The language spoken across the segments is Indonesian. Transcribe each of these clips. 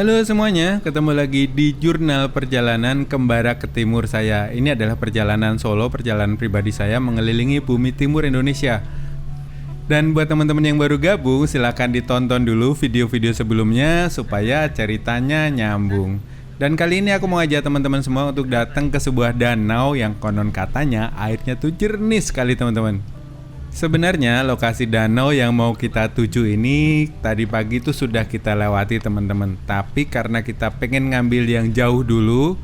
Halo semuanya, ketemu lagi di Jurnal Perjalanan Kembara ke Timur saya. Ini adalah perjalanan solo, perjalanan pribadi saya mengelilingi bumi timur Indonesia. Dan buat teman-teman yang baru gabung, silakan ditonton dulu video-video sebelumnya supaya ceritanya nyambung. Dan kali ini aku mau ajak teman-teman semua untuk datang ke sebuah danau yang konon katanya airnya tuh jernih sekali teman-teman. Sebenarnya lokasi danau yang mau kita tuju ini tadi pagi tuh sudah kita lewati teman-teman. Tapi karena kita pengen ngambil yang jauh dulu,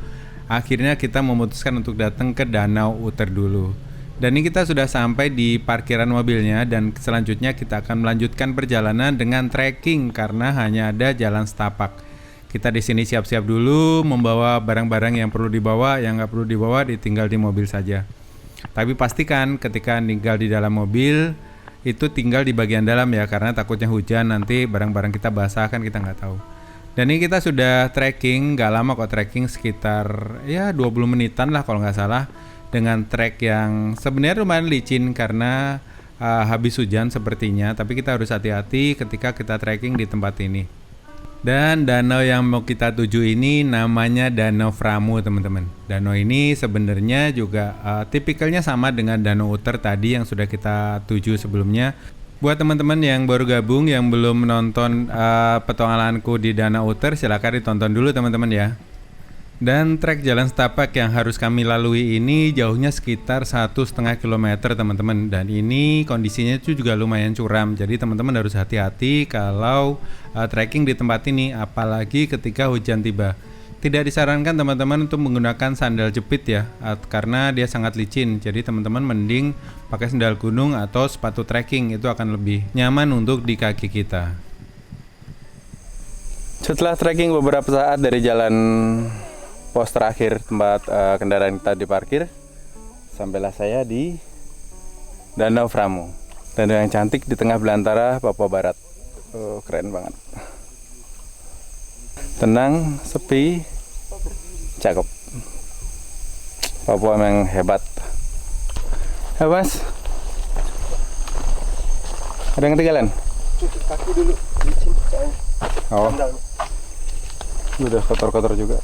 akhirnya kita memutuskan untuk datang ke Danau Uter dulu. Dan ini kita sudah sampai di parkiran mobilnya dan selanjutnya kita akan melanjutkan perjalanan dengan trekking karena hanya ada jalan setapak. Kita di sini siap-siap dulu membawa barang-barang yang perlu dibawa, yang nggak perlu dibawa ditinggal di mobil saja. Tapi pastikan ketika tinggal di dalam mobil itu tinggal di bagian dalam ya, karena takutnya hujan nanti barang-barang kita basah kan kita nggak tahu. Dan ini kita sudah trekking, nggak lama kok trekking, sekitar ya 20 menitan lah kalau nggak salah, dengan trek yang sebenarnya lumayan licin karena habis hujan sepertinya. Tapi kita harus hati-hati ketika kita trekking di tempat ini. Dan danau yang mau kita tuju ini namanya Danau Framu teman-teman. Danau ini sebenarnya juga tipikalnya sama dengan Danau Uter tadi yang sudah kita tuju sebelumnya. Buat teman-teman yang baru gabung yang belum menonton petualanganku di Danau Uter, silakan ditonton dulu teman-teman ya. Dan trek jalan setapak yang harus kami lalui ini jauhnya sekitar 1,5 km teman-teman. Dan ini kondisinya itu juga lumayan curam. Jadi teman-teman harus hati-hati kalau trekking di tempat ini, apalagi ketika hujan tiba. Tidak disarankan teman-teman untuk menggunakan sandal jepit ya, karena dia sangat licin. Jadi teman-teman mending pakai sandal gunung atau sepatu trekking, itu akan lebih nyaman untuk di kaki kita. Setelah trekking beberapa saat dari jalan pos terakhir tempat kendaraan kita diparkir, sampailah saya di Danau Framu. Danau yang cantik di tengah belantara Papua Barat. Keren banget. Tenang, sepi, cakep. Papua memang hebat. Ya Mas, ada yang ketinggalan? Cuci kaki dulu, licin. Oh, udah kotor-kotor juga.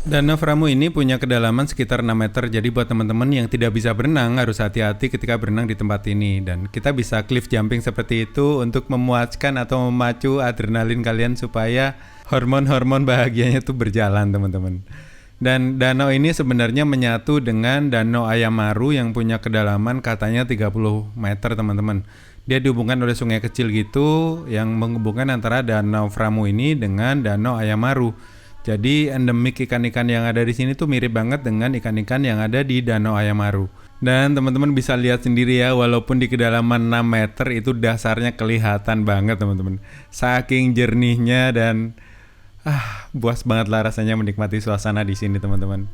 Danau Framu ini punya kedalaman sekitar 6 meter, jadi buat teman-teman yang tidak bisa berenang harus hati-hati ketika berenang di tempat ini. Dan kita bisa cliff jumping seperti itu untuk memuaskan atau memacu adrenalin kalian supaya hormon-hormon bahagianya itu berjalan teman-teman. Dan danau ini sebenarnya menyatu dengan Danau Ayamaru yang punya kedalaman katanya 30 meter teman-teman. Dia dihubungkan oleh sungai kecil gitu yang menghubungkan antara Danau Framu ini dengan Danau Ayamaru. Jadi endemik ikan-ikan yang ada di sini tuh mirip banget dengan ikan-ikan yang ada di Danau Ayamaru. Dan teman-teman bisa lihat sendiri ya, walaupun di kedalaman 6 meter itu dasarnya kelihatan banget teman-teman. Saking jernihnya dan puas banget lah rasanya menikmati suasana di sini teman-teman.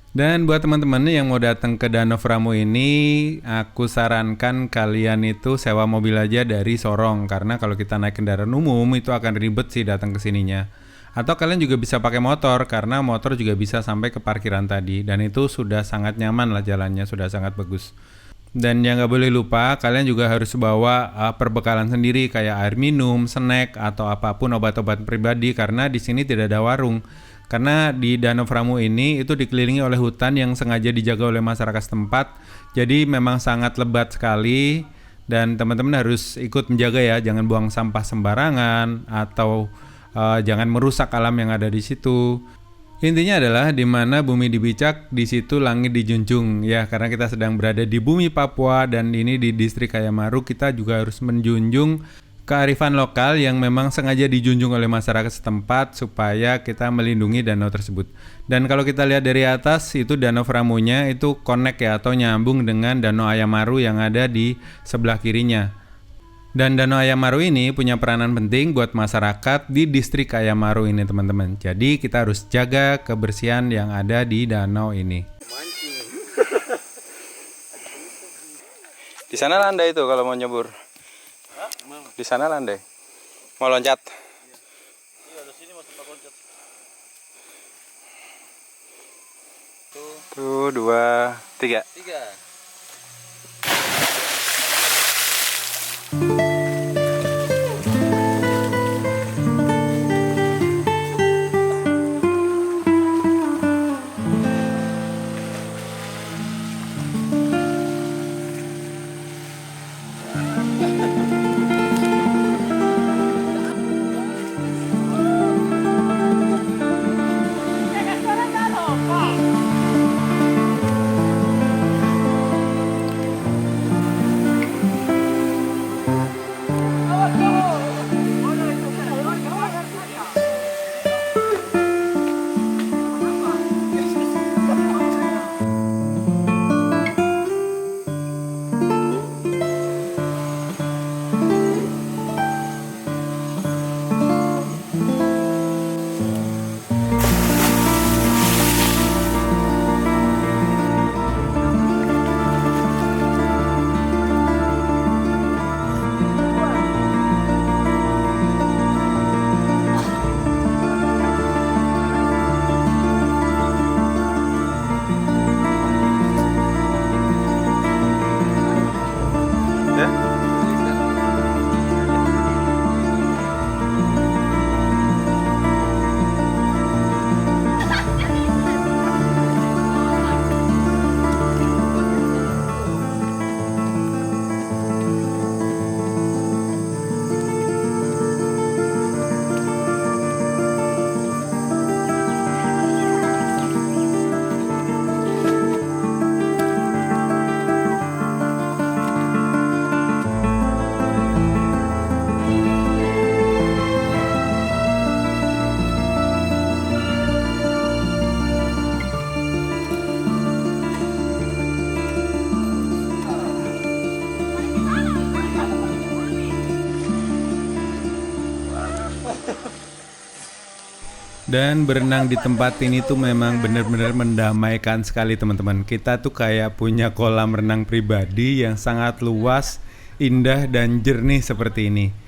Dan buat teman-teman yang mau datang ke Danau Framu ini, aku sarankan kalian itu sewa mobil aja dari Sorong, karena kalau kita naik kendaraan umum itu akan ribet sih datang ke sininya. Atau kalian juga bisa pakai motor, karena motor juga bisa sampai ke parkiran tadi. Dan itu sudah sangat nyaman lah jalannya, sudah sangat bagus. Dan yang gak boleh lupa, kalian juga harus bawa perbekalan sendiri kayak air minum, snack, atau apapun obat-obat pribadi. Karena di sini tidak ada warung. Karena di Danau Framu ini itu dikelilingi oleh hutan yang sengaja dijaga oleh masyarakat setempat. Jadi memang sangat lebat sekali. Dan teman-teman harus ikut menjaga ya, jangan buang sampah sembarangan atau jangan merusak alam yang ada di situ. Intinya adalah di mana bumi dibicak, di situ langit dijunjung ya, karena kita sedang berada di bumi Papua dan ini di distrik Ayamaru, kita juga harus menjunjung kearifan lokal yang memang sengaja dijunjung oleh masyarakat setempat supaya kita melindungi danau tersebut. Dan kalau kita lihat dari atas itu Danau Framunya itu connect ya atau nyambung dengan Danau Ayamaru yang ada di sebelah kirinya. Dan Danau Ayamaru ini punya peranan penting buat masyarakat di distrik Ayamaru ini teman-teman. Jadi kita harus jaga kebersihan yang ada di danau ini. Di sana landai itu kalau mau nyebur. Di sana landai. Mau loncat. Iya, di sini masih pakai loncat. Tuh, 2, 3. 3. Dan berenang di tempat ini tuh memang benar-benar mendamaikan sekali teman-teman. Kita tuh kayak punya kolam renang pribadi yang sangat luas, indah dan jernih seperti ini.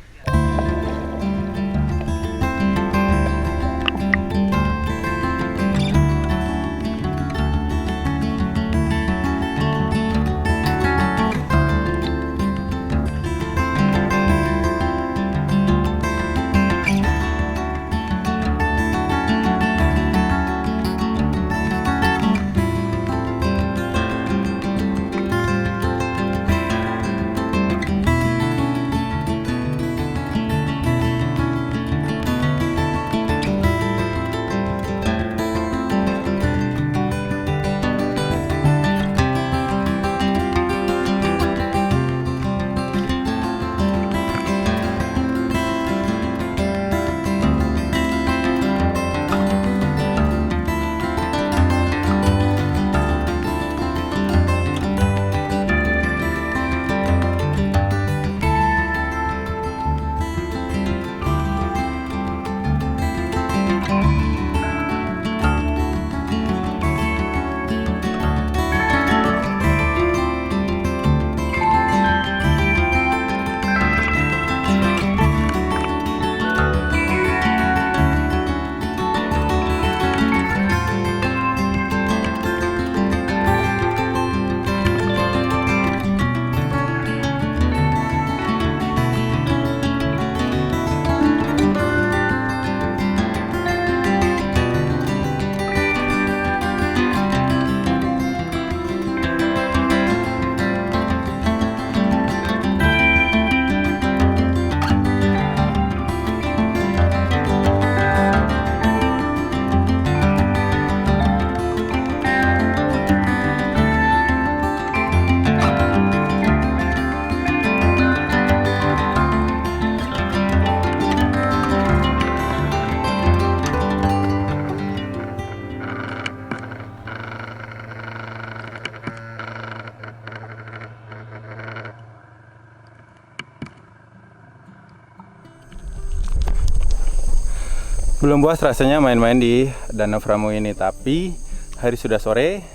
Belum puas rasanya main-main di Danau Framu ini, tapi hari sudah sore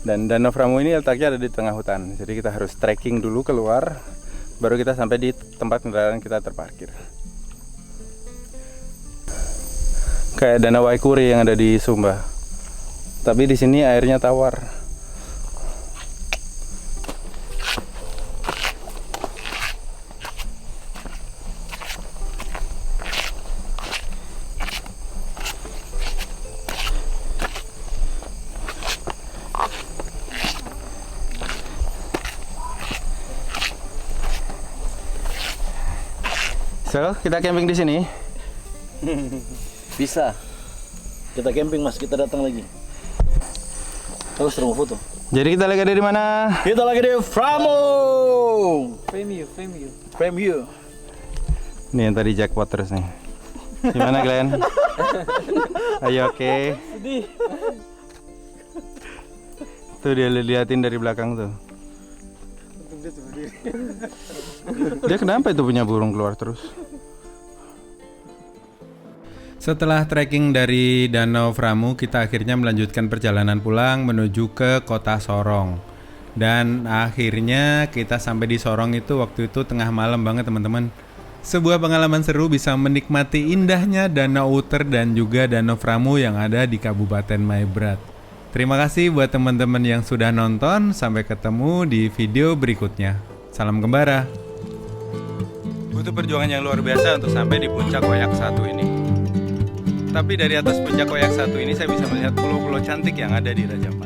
dan Danau Framu ini letaknya ada di tengah hutan. Jadi kita harus trekking dulu keluar, baru kita sampai di tempat kendaraan kita terparkir. Kayak Danau Waikuri yang ada di Sumba, tapi di sini airnya tawar. So, kita camping di sini. Bisa. Kita camping mas, kita datang lagi. Terus mau foto. Jadi kita lagi ada di mana? Kita lagi di Framu. Frame you. Nih yang tadi jackpot terus nih. Gimana Glenn? Ayo oke. Sedih. Tuh dia liatin dari belakang tuh. Dia kenapa itu punya burung keluar terus? Setelah trekking dari Danau Framu, kita akhirnya melanjutkan perjalanan pulang menuju ke kota Sorong. Dan akhirnya kita sampai di Sorong itu waktu itu tengah malam banget teman-teman. Sebuah pengalaman seru bisa menikmati indahnya Danau Uter dan juga Danau Framu yang ada di Kabupaten Maibrat. Terima kasih buat teman-teman yang sudah nonton. Sampai ketemu di video berikutnya. Salam Kembara. Butuh perjuangan yang luar biasa untuk sampai di puncak Koyak 1 ini. Tapi dari atas puncak Koyak 1 ini saya bisa melihat pulau-pulau cantik yang ada di Raja Ampat.